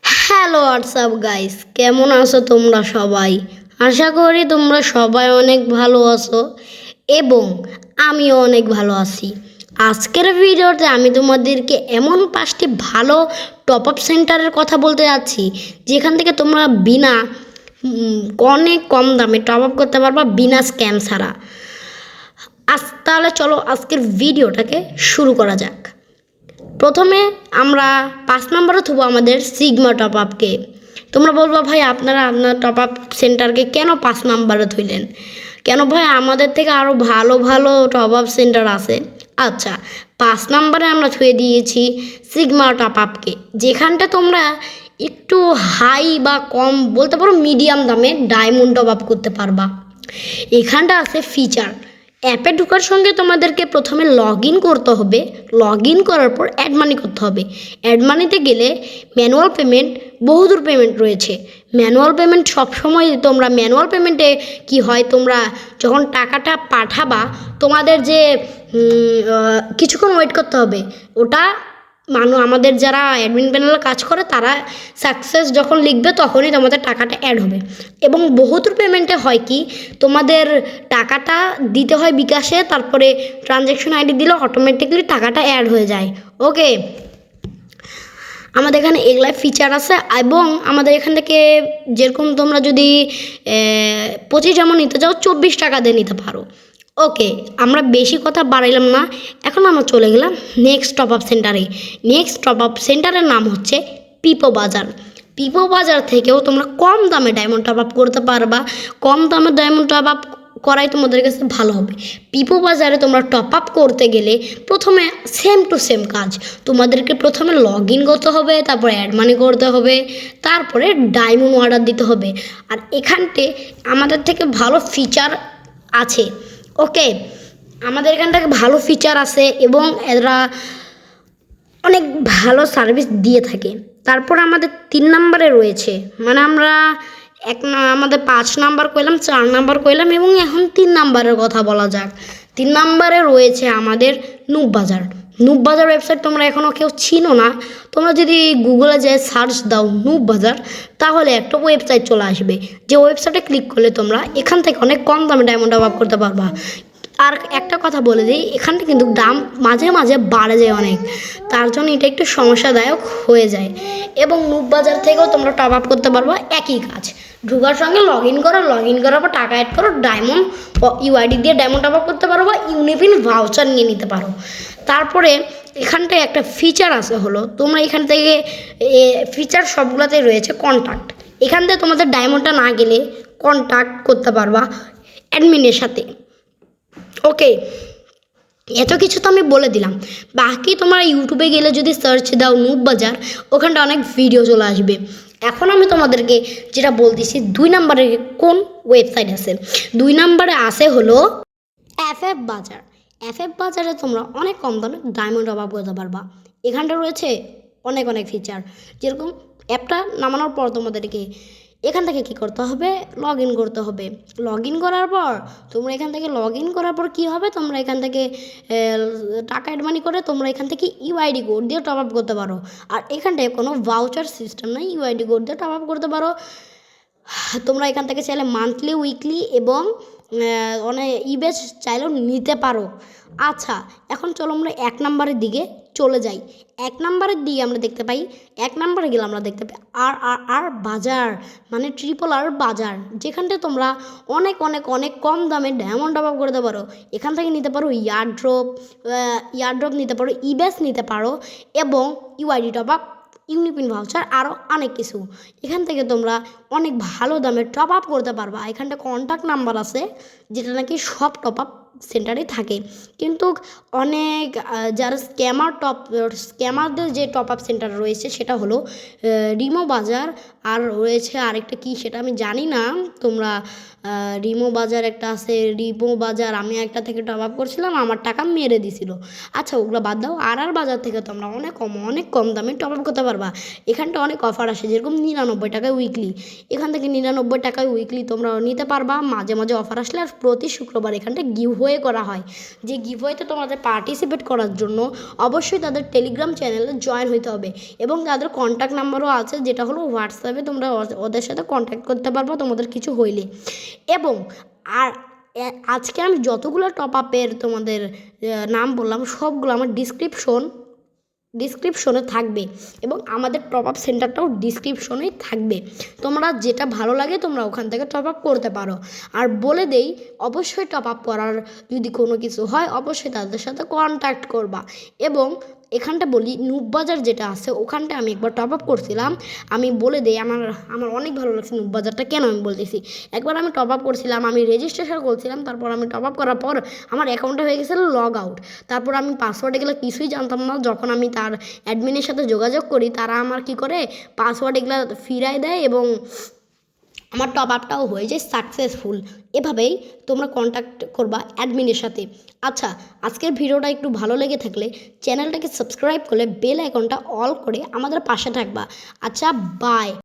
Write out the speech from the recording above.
Hello WhatsApp guys, কেমন আছো তোমরা সবাই? আশা করি তোমরা সবাই অনেক ভালো আছো এবং আমিও অনেক ভালো আছি। আজকের ভিডিওতে আমি তোমাদেরকে এমন 5টি ভালো টপ আপ সেন্টারের কথা বলতে যাচ্ছি যেখান থেকে তোমরা বিনা অনেক কম দামে টপ আপ করতে পারবা বিনা স্ক্যাম ছাড়া। তাহলে চলো আজকের ভিডিওটাকে শুরু করা যাক। প্রথমে আমরা 5 নম্বরে থুবো আমাদের সিগমা টপ আপকে। তোমরা বলবো ভাই আপনার টপ আপ সেন্টারকে কেন 5 নম্বরে থইলেন? কেন ভাই, আমাদের থেকে আরও ভালো ভালো টপ আপ সেন্টার আছে। আচ্ছা, 5 নম্বরে আমরা থুয়ে দিয়েছি সিগমা টপ আপকে, যেখানটা তোমরা একটু হাই বা কম বলতে পারো মিডিয়াম দামে ডায়মন্ড টপ আপ করতে পারবা। এখানটা আছে ফিচার। অ্যাপে ঢোকার সঙ্গে তোমাদেরকে প্রথমে লগ ইন করতে হবে। লগ ইন করার পর অ্যাড মানি করতে হবে। অ্যাড মানিতে গেলে ম্যানুয়াল পেমেন্ট, বহুদূর পেমেন্ট রয়েছে। ম্যানুয়াল পেমেন্ট সবসময় তোমরা ম্যানুয়াল পেমেন্টে কি হয়, তোমরা যখন টাকাটা পাঠাবা তোমাদের যে কিছুক্ষণ ওয়েট করতে হবে। ওটা আমাদের যারা অ্যাডমিন প্যানেলে কাজ করে তারা সাকসেস যখন লিখবে তখনই তোমাদের টাকাটা অ্যাড হবে। এবং বহুদূর পেমেন্টে হয় কি, তোমাদের টাকাটা দিতে হয় বিকাশে, তারপরে ট্রানজ্যাকশন আইডি দিলে অটোমেটিকলি টাকাটা অ্যাড হয়ে যায়। ওকে, আমাদের এখানে এগুলাই ফিচার আছে। এবং আমাদের এখান থেকে যেরকম তোমরা যদি 25 যেমন নিতে চাও 24 টাকা দিয়ে নিতে পারো। ওকে, আমরা বেশি কথা বাড়াইলাম না, এখন আমরা চলে গেলাম নেক্সট টপ আপ সেন্টারে। নেক্সট টপ আপ সেন্টারের নাম হচ্ছে পিপো বাজার। পিপো বাজার থেকেও তোমরা কম দামে ডায়মন্ড টপ আপ করতে পারবা। কম দামে ডায়মন্ড টপ আপ করাই তোমাদের কাছে ভালো হবে। পিপো বাজারে তোমরা টপ আপ করতে গেলে প্রথমে সেম টু সেম কাজ। তোমাদেরকে প্রথমে লগ ইন করতে হবে, তারপরে অ্যাড মানি করতে হবে, তারপরে ডায়মন্ড অর্ডার দিতে হবে। আর এখানতে আমাদের থেকে ভালো ফিচার আছে। ওকে, আমাদের এখানটাকে ভালো ফিচার আছে এবং এরা অনেক ভালো সার্ভিস দিয়ে থাকে। তারপর আমাদের 3 নম্বরে রয়েছে, মানে আমরা আমাদের 5 নাম্বার কইলাম, 4 নাম্বার কইলাম এবং এখন 3 নাম্বারের কথা বলা যাক। 3 নাম্বারে রয়েছে আমাদের নুব বাজার। নুব বাজার ওয়েবসাইট তোমরা এখনও কেউ চিনো না, তোমরা যদি গুগলে যেয়ে সার্চ দাও নুব বাজার, তাহলে একটা ওয়েবসাইট চলে আসবে। যে ওয়েবসাইটে ক্লিক করলে তোমরা এখান থেকে অনেক কম দামে ডায়মন্ড অফ করতে পারবা। আর একটা কথা বলে দিই, এখানটা কিন্তু দাম মাঝে মাঝে বাড়ে যায় অনেক, তার জন্য এটা একটু সমস্যাদায়ক হয়ে যায়। এবং নুব বাজার থেকেও তোমরা টপ আপ করতে পারবো, একই কাজ। ঢোকার সঙ্গে লগ ইন করো, লগ ইন করার পর টাকা অ্যাড করো, ডায়মন্ড ইউআইডি দিয়ে ডায়মন্ড টপ আপ করতে পারো বা ইউনিপিন ভাউচার নিয়ে নিতে পারো। তারপরে এখানটায় একটা ফিচার আছে, হলো তোমরা এখান থেকে ফিচার সবগুলোতেই রয়েছে কন্ট্যাক্ট। এখান থেকে তোমাদের ডায়মন্ডটা না গেলে কন্ট্যাক্ট করতে পারবা অ্যাডমিনের সাথে। ওকে, এত কিছু তো আমি বলে দিলাম। বাকি তোমরা ইউটিউবে গেলে যদি সার্চ দাও নুব বাজার, ওখানটা অনেক ভিডিও চলে আসবে। এখন আমি তোমাদেরকে যেটা বলতেছি, 2 নম্বরে কোন ওয়েবসাইট আছে। 2 নম্বরে আছে হলো এফএফ বাজার। এফএফ বাজারে তোমরা অনেক কম দামে ডায়মন্ড অভাব করতে পারবা। এখানটা রয়েছে অনেক অনেক ফিচার, যেরকম অ্যাপটা নামানোর পর তোমাদেরকে এখান থেকে কী করতে হবে, লগ ইন করতে হবে। লগ ইন করার পর তোমরা এখান থেকে কী হবে, তোমরা এখান থেকে টাকা অ্যাড মানি করে তোমরা এখান থেকে ইউআইডি কোড দিয়ে টপ আপ করতে পারো। আর এখানটায় কোনো ভাউচার সিস্টেম নাই, ইউআইডি কোড দিয়ে টপ আপ করতে পারো। তোমরা এখান থেকে চাইলে মান্থলি, উইকলি এবং অনেক ইবেস চাইলেও নিতে পারো। আচ্ছা, এখন চলো আমরা 1 নম্বরের দিকে চলে যাই। 1 নম্বরের দিকে আমরা দেখতে পাই, 1 নম্বরে গেলে আমরা দেখতে পাই আর আর আর বাজার, মানে RRR বাজার, যেখানটায় তোমরা অনেক অনেক অনেক কম দামে ডায়মন্ড টপ আপ করতে পারো। এখান থেকে নিতে পারো ইয়ারড্রপ নিতে পারো, ইবেস নিতে পারো এবং UID top up, UniPin voucher, আরও অনেক কিছু। এখান থেকে তোমরা অনেক ভালো দামে টপ আপ করতে পারবা। এখানটা কন্ট্যাক্ট নাম্বার আছে, যেটা নাকি সব টপ আপ সেন্টারে থাকে। কিন্তু অনেক যারা স্ক্যামারদের যে টপ আপ সেন্টার রয়েছে সেটা হলো রিমো বাজার, আর রয়েছে আরেকটা কি সেটা আমি জানি না। তোমরা রিমো বাজার একটা আছে, রিমো বাজার আমি একটা থেকে টপ আপ করছিলাম, আমার টাকা মেরে দিছিল। আচ্ছা, ওগুলো বাদ দাও। আর বাজার থেকে তোমরা অনেক কম দামে টপ আপ করতে পারবা। এখানটা অনেক অফার আসে, যেরকম 99 টাকায় উইকলি। এখান থেকে 99 টাকায় উইকলি তোমরা নিতে পারবা। মাঝে মাঝে অফার আসলে আর প্রতি শুক্রবার এখানটা গিভ গিভওয়ে করা হয়, যে গিভওয়েতে তোমাদের পার্টিসিপেট করার জন্য অবশ্যই তাদের টেলিগ্রাম চ্যানেলে জয়েন হতে হবে এবং তাদের কন্ট্যাক্ট নাম্বারও আছে, যেটা হলো হোয়াটসঅ্যাপে তোমরা ওদের সাথে কন্ট্যাক্ট করতে পারবো তোমাদের কিছু হইলে। এবং আর আজকে আমি যতগুলো টপ আপের তোমাদের নাম বললাম সবগুলো আমার ডিসক্রিপশনে থাকবে এবং আমাদের টপ আপ সেন্টারটাও ডিসক্রিপশনেই থাকবে। তোমরা যেটা ভালো লাগে তোমরা ওখান থেকে টপ আপ করতে পারো। আর বলে দেই, অবশ্যই টপ আপ করার যদি কোনো কিছু হয় অবশ্যই তাদের সাথে কন্ট্যাক্ট করবা। এবং এখানটা বলি, নুববাজার যেটা আছে ওখানটা আমি একবার টপ আপ করছিলাম। আমি বলে দিই, আমার অনেক ভালো লাগছে নুববাজারটা। কেন আমি বলতেছি, একবার আমি টপ আপ করছিলাম, আমি রেজিস্ট্রেশন করছিলাম, তারপর আমি টপ আপ করার পর আমার অ্যাকাউন্টটা হয়ে গেছিলো লগ আউট। তারপর আমি পাসওয়ার্ড এগুলো কিছুই জানতাম না। যখন আমি তার অ্যাডমিনের সাথে যোগাযোগ করি, তারা আমার কি করে পাসওয়ার্ড এগুলো ফিরাই দেয় এবং আমার টপ আপটাও হয়ে যায় সাকসেসফুল। এভাবেই তোমরা কন্ট্যাক্ট করবা অ্যাডমিনের সাথে। আচ্ছা, আজকের ভিডিওটা একটু ভালো লেগে থাকলে চ্যানেলটাকে সাবস্ক্রাইব করে বেল আইকনটা অল করে আমাদের পাশে থাকবা। আচ্ছা, বাই।